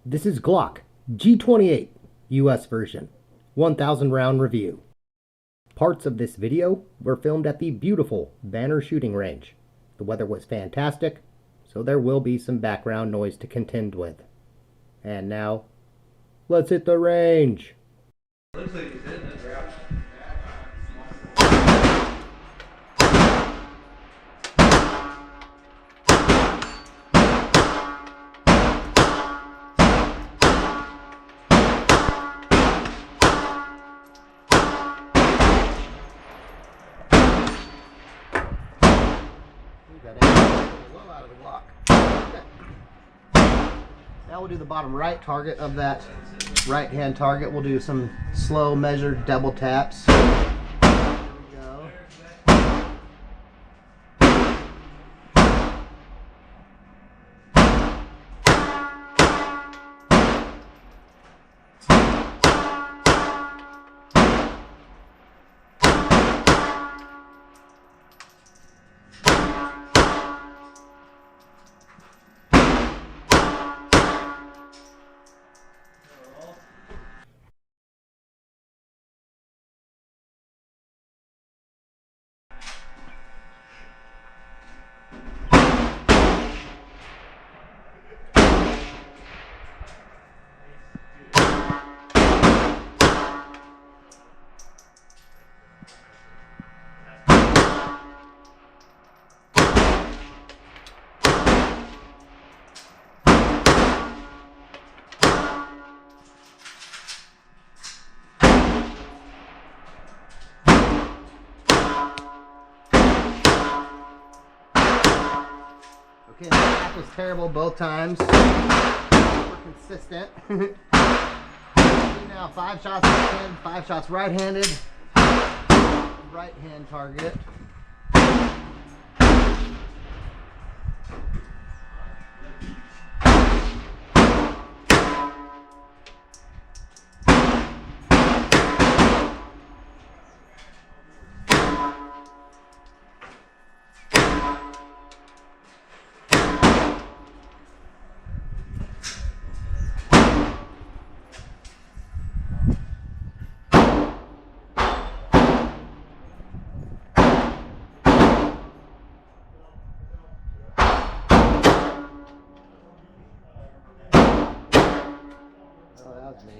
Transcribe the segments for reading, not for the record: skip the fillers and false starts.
This is Glock G28 US version, 1000 round review. Parts of this video were filmed at the beautiful Banner shooting range. The weather was fantastic, so there will be some background noise to contend with. And now, let's hit the range. Looks like he's in the draft. Well out of the block. Now we'll do the bottom right target of that right hand target. We'll do some slow measured double taps. There we go. Okay, that was terrible both times. We're consistent. Now 5 shots left-handed, 5 shots right-handed. Right-hand target. Me.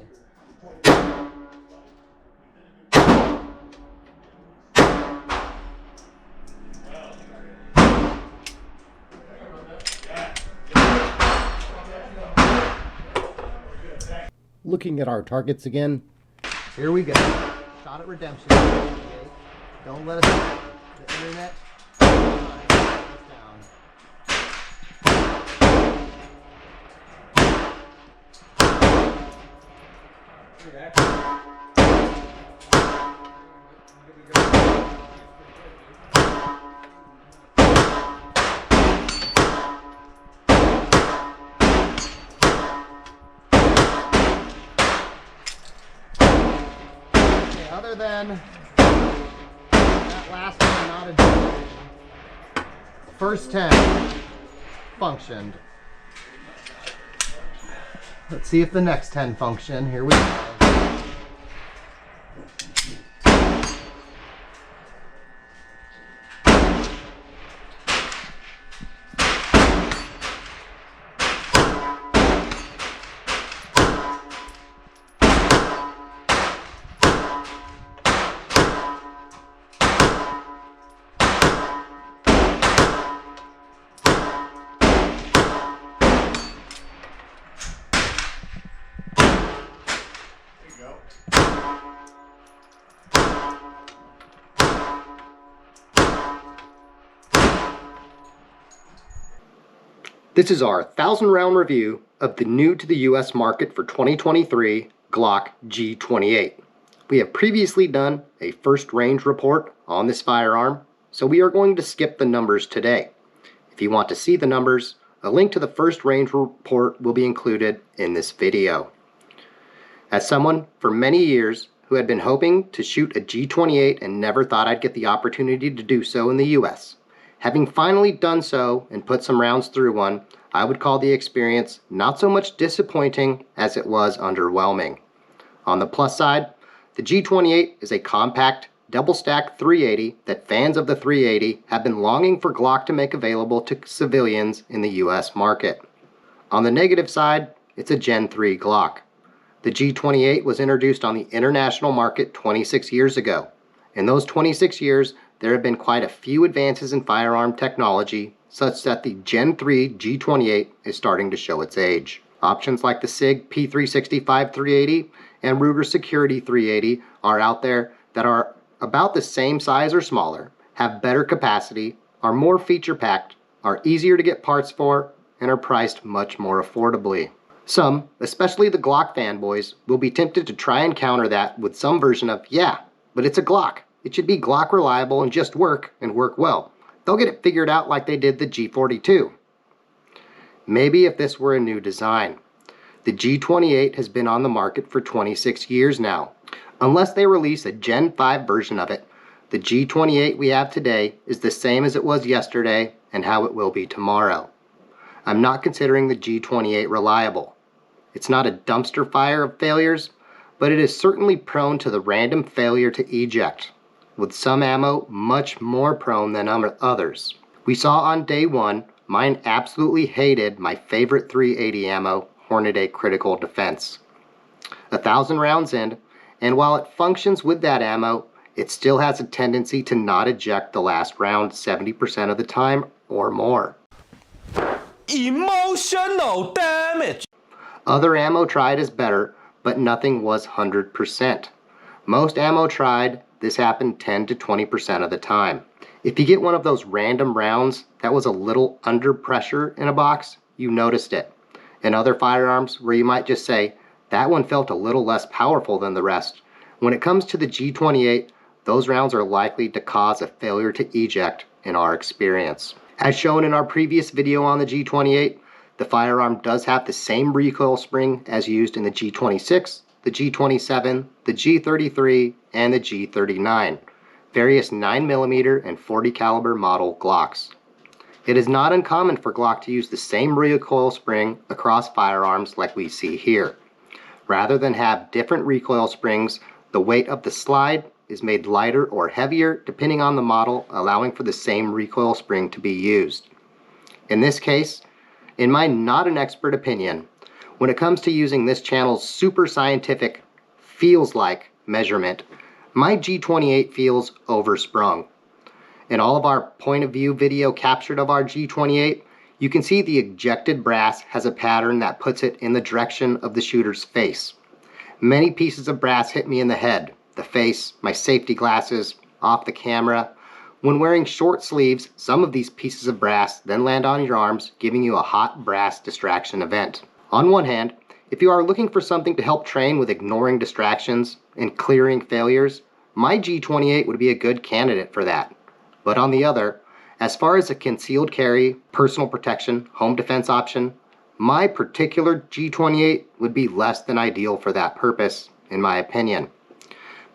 Looking at our targets again, here we go. Shot at redemption. Don't let us the internet down. Other than that last one, not a deviation. First 10 functioned. Let's see if the next 10 function. Here we go. This is our 1000 round review of the new to the US market for 2023 Glock G28. We have previously done a first range report on this firearm, so we are going to skip the numbers today. If you want to see the numbers, a link to the first range report will be included in this video. As someone for many years who had been hoping to shoot a G28 and never thought I'd get the opportunity to do so in the US, Having finally done so and put some rounds through one, I would call the experience not so much disappointing as it was underwhelming. On the plus side, the G28 is a compact, double-stack .380 that fans of the .380 have been longing for Glock to make available to civilians in the US market. On the negative side, it's a Gen 3 Glock. The G28 was introduced on the international market 26 years ago. In those 26 years, there have been quite a few advances in firearm technology, such that the Gen 3 G28 is starting to show its age. Options like the SIG P365 380 and Ruger Security 380 are out there that are about the same size or smaller, have better capacity, are more feature-packed, are easier to get parts for, and are priced much more affordably. Some, especially the Glock fanboys, will be tempted to try and counter that with some version of, yeah, but it's a Glock. It should be Glock reliable and just work, and work well. They'll get it figured out like they did the G42. Maybe if this were a new design. The G28 has been on the market for 26 years now. Unless they release a Gen 5 version of it, the G28 we have today is the same as it was yesterday and how it will be tomorrow. I'm not considering the G28 reliable. It's not a dumpster fire of failures, but it is certainly prone to the random failure to eject, with some ammo much more prone than others. We saw on day one, mine absolutely hated my favorite .380 ammo, Hornady Critical Defense. 1,000 rounds in, and while it functions with that ammo, it still has a tendency to not eject the last round 70% of the time or more. Emotional damage! Other ammo tried is better, but nothing was 100%. Most ammo tried, this happened 10 to 20% of the time. If you get one of those random rounds that was a little under pressure in a box, you noticed it. In other firearms where you might just say, that one felt a little less powerful than the rest, when it comes to the G28, those rounds are likely to cause a failure to eject in our experience. As shown in our previous video on the G28, the firearm does have the same recoil spring as used in the G26, the G27, the G33, and the G39, various 9mm and 40 caliber model Glocks. It is not uncommon for Glock to use the same recoil spring across firearms like we see here. Rather than have different recoil springs, the weight of the slide is made lighter or heavier depending on the model, allowing for the same recoil spring to be used. In this case, in my not an expert opinion, when it comes to using this channel's super scientific feels like measurement, my G28 feels oversprung. In all of our point of view video captured of our G28, you can see the ejected brass has a pattern that puts it in the direction of the shooter's face. Many pieces of brass hit me in the head, the face, my safety glasses, off the camera. When wearing short sleeves, some of these pieces of brass then land on your arms, giving you a hot brass distraction event. On one hand, if you are looking for something to help train with ignoring distractions and clearing failures, my G28 would be a good candidate for that. But on the other, as far as a concealed carry, personal protection, home defense option, my particular G28 would be less than ideal for that purpose, in my opinion.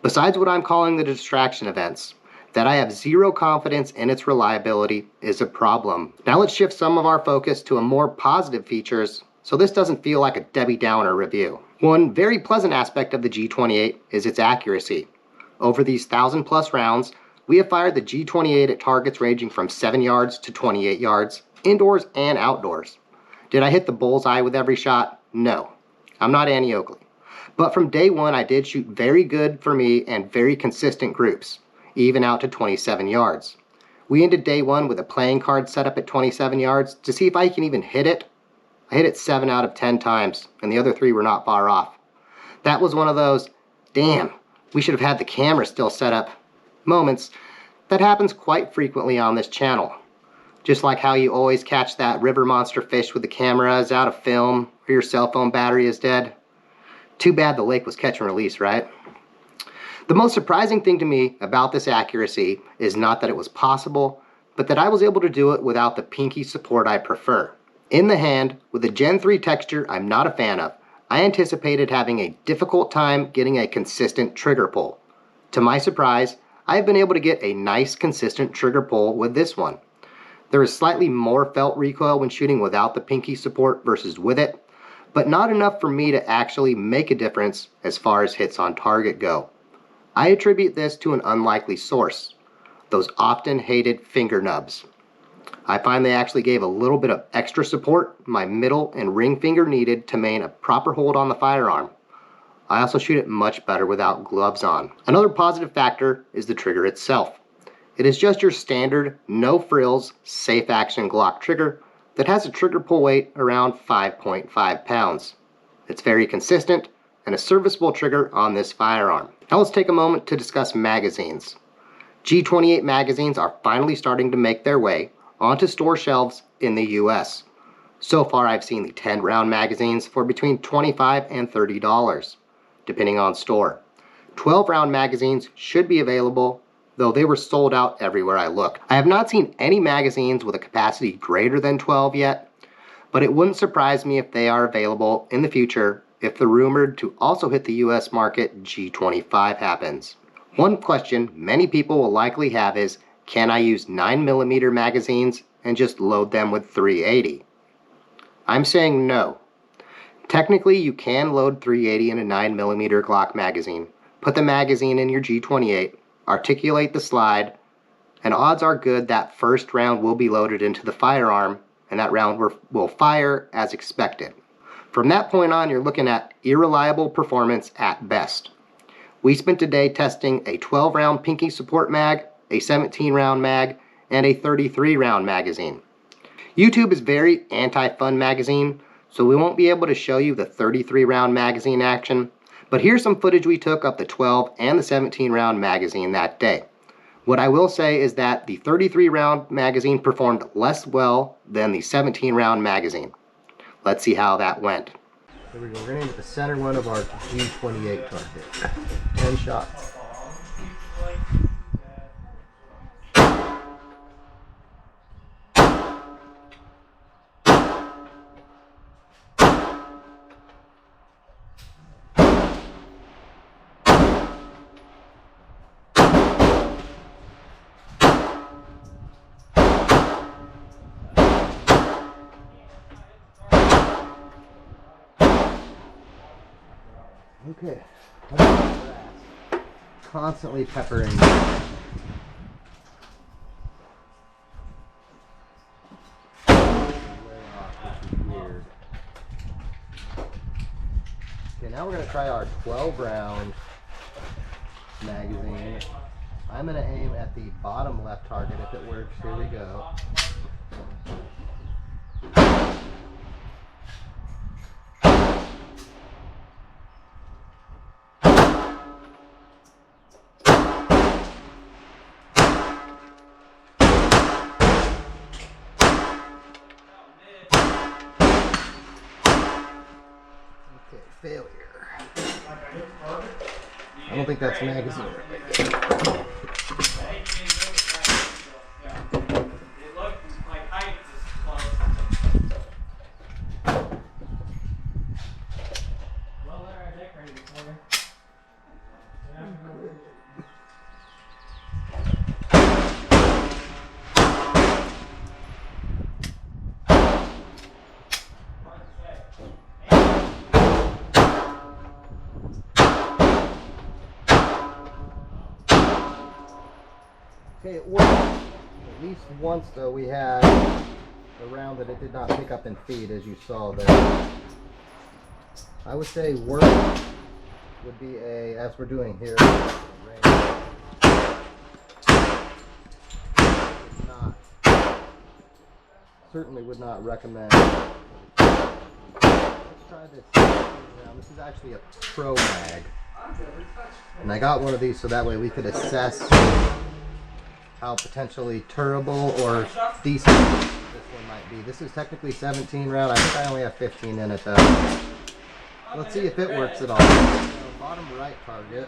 Besides what I'm calling the distraction events, that I have zero confidence in its reliability is a problem. Now let's shift some of our focus to a more positive features so this doesn't feel like a Debbie Downer review. One very pleasant aspect of the G28 is its accuracy. Over these 1,000+ rounds, we have fired the G28 at targets ranging from 7 yards to 28 yards, indoors and outdoors. Did I hit the bullseye with every shot? No. I'm not Annie Oakley. But from day one, I did shoot very good for me and very consistent groups, even out to 27 yards. We ended day one with a playing card set up at 27 yards to see if I can even hit it. I hit it 7 out of 10 times, and the other 3 were not far off. That was one of those, damn, we should have had the camera still set up moments that happens quite frequently on this channel. Just like how you always catch that river monster fish with the camera is out of film or your cell phone battery is dead. Too bad the lake was catch and release, right? The most surprising thing to me about this accuracy is not that it was possible, but that I was able to do it without the pinky support I prefer. In the hand, with the Gen 3 texture I'm not a fan of, I anticipated having a difficult time getting a consistent trigger pull. To my surprise, I've been able to get a nice consistent trigger pull with this one. There is slightly more felt recoil when shooting without the pinky support versus with it, but not enough for me to actually make a difference as far as hits on target go. I attribute this to an unlikely source, those often hated finger nubs. I find they actually gave a little bit of extra support my middle and ring finger needed to maintain a proper hold on the firearm. I also shoot it much better without gloves on. Another positive factor is the trigger itself. It is just your standard, no frills, safe action Glock trigger that has a trigger pull weight around 5.5 pounds. It's very consistent and a serviceable trigger on this firearm. Now let's take a moment to discuss magazines. G28 magazines are finally starting to make their way onto store shelves in the US. So far I've seen the 10-round magazines for between $25 and $30, depending on store. 12-round magazines should be available, though they were sold out everywhere I looked. I have not seen any magazines with a capacity greater than 12 yet, but it wouldn't surprise me if they are available in the future if the rumored to also hit the US market G25 happens. One question many people will likely have is, can I use 9mm magazines and just load them with .380? I'm saying no. Technically, you can load .380 in a 9mm Glock magazine, put the magazine in your G28, articulate the slide, and odds are good that first round will be loaded into the firearm and that round will fire as expected. From that point on, you're looking at irreliable performance at best. We spent today testing a 12-round pinky support mag, a 17-round mag, and a 33-round magazine. YouTube is very anti-fun magazine, so we won't be able to show you the 33-round magazine action, but here's some footage we took of the 12 and the 17-round magazine that day. What I will say is that the 33-round magazine performed less well than the 17-round magazine. Let's see how that went. Here we go, we're going to aim at the center one of our G28 target. 10 shots. Okay, constantly peppering. Weird. Okay, now we're going to try our 12-round magazine. I'm going to aim at the bottom left target if it works. Here we go. Failure. I don't think that's magazine. Okay, it worked. At least once though we had a round that it did not pick up and feed, as you saw there. I would say work would be as we're doing here, certainly would not recommend. Let's try this round. This is actually a pro mag. And I got one of these so that way we could assess how potentially turable or decent this one might be. This is technically 17 round. I think I only have 15 in it though. Let's see if it works at all. Bottom right target.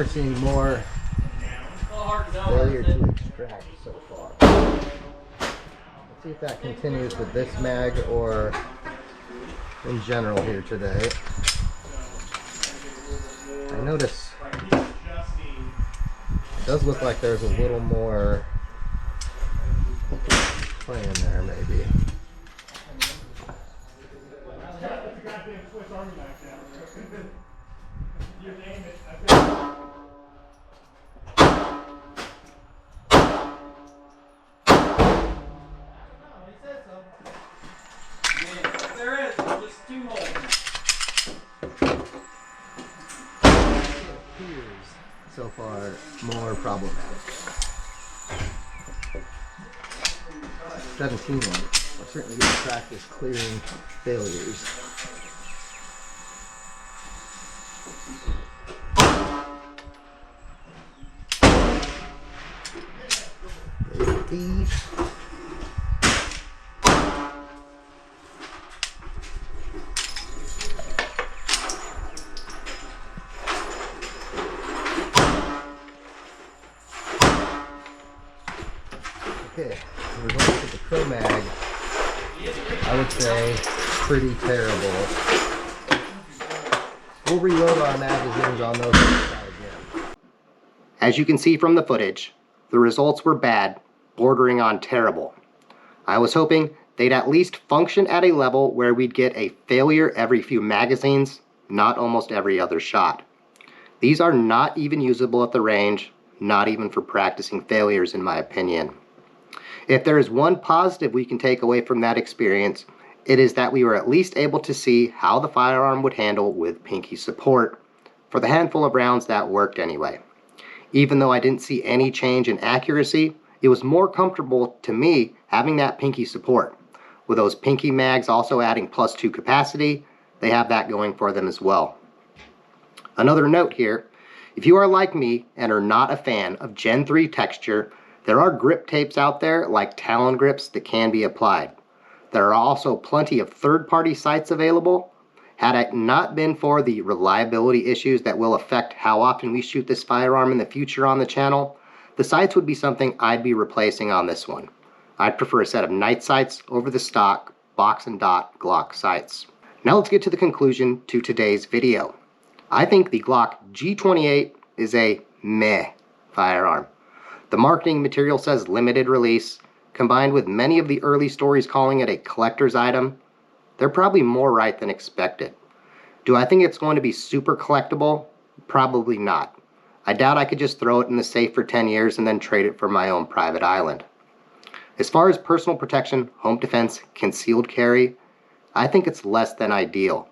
seeing more failure to extract so far. Let's see if that continues with this mag or in general here today. I notice it does look like there's a little more play in there maybe. There is, just 2 holes. Appears so far more problematic. 17 on it. We're certainly going to practice clearing failures. These. Okay, we're going to look at the Pro Mag. I would say pretty terrible. We'll reload our magazines on those and try again. As you can see from the footage, the results were bad, bordering on terrible. I was hoping they'd at least function at a level where we'd get a failure every few magazines, not almost every other shot. These are not even usable at the range, not even for practicing failures in my opinion. If there is one positive we can take away from that experience, it is that we were at least able to see how the firearm would handle with pinky support, for the handful of rounds that worked anyway. Even though I didn't see any change in accuracy, it was more comfortable to me having that pinky support. With those pinky mags also adding +2 capacity, they have that going for them as well. Another note here, if you are like me and are not a fan of Gen 3 texture, there are grip tapes out there like Talon grips that can be applied. There are also plenty of third-party sites available. Had it not been for the reliability issues that will affect how often we shoot this firearm in the future on the channel, the sights would be something I'd be replacing on this one. I'd prefer a set of night sights over the stock box and dot Glock sights. Now let's get to the conclusion to today's video. I think the Glock G28 is a meh firearm. The marketing material says limited release, combined with many of the early stories calling it a collector's item. They're probably more right than expected. Do I think it's going to be super collectible? Probably not. I doubt I could just throw it in the safe for 10 years and then trade it for my own private island. As far as personal protection, home defense, concealed carry, I think it's less than ideal.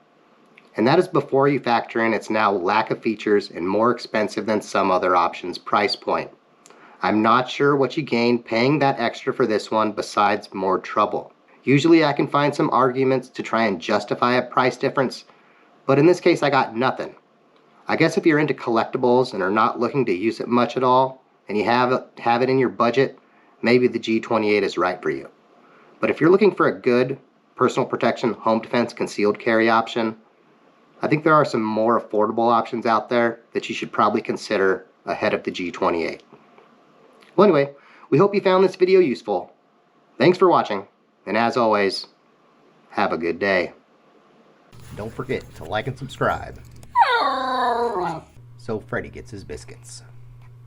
And that is before you factor in its now lack of features and more expensive than some other options price point. I'm not sure what you gain paying that extra for this one besides more trouble. Usually I can find some arguments to try and justify a price difference, but in this case I got nothing. I guess if you're into collectibles and are not looking to use it much at all, and you have it in your budget, maybe the G28 is right for you. But if you're looking for a good personal protection, home defense, concealed carry option, I think there are some more affordable options out there that you should probably consider ahead of the G28. Well, anyway, we hope you found this video useful. Thanks for watching, and as always, have a good day. Don't forget to like and subscribe so Freddy gets his biscuits.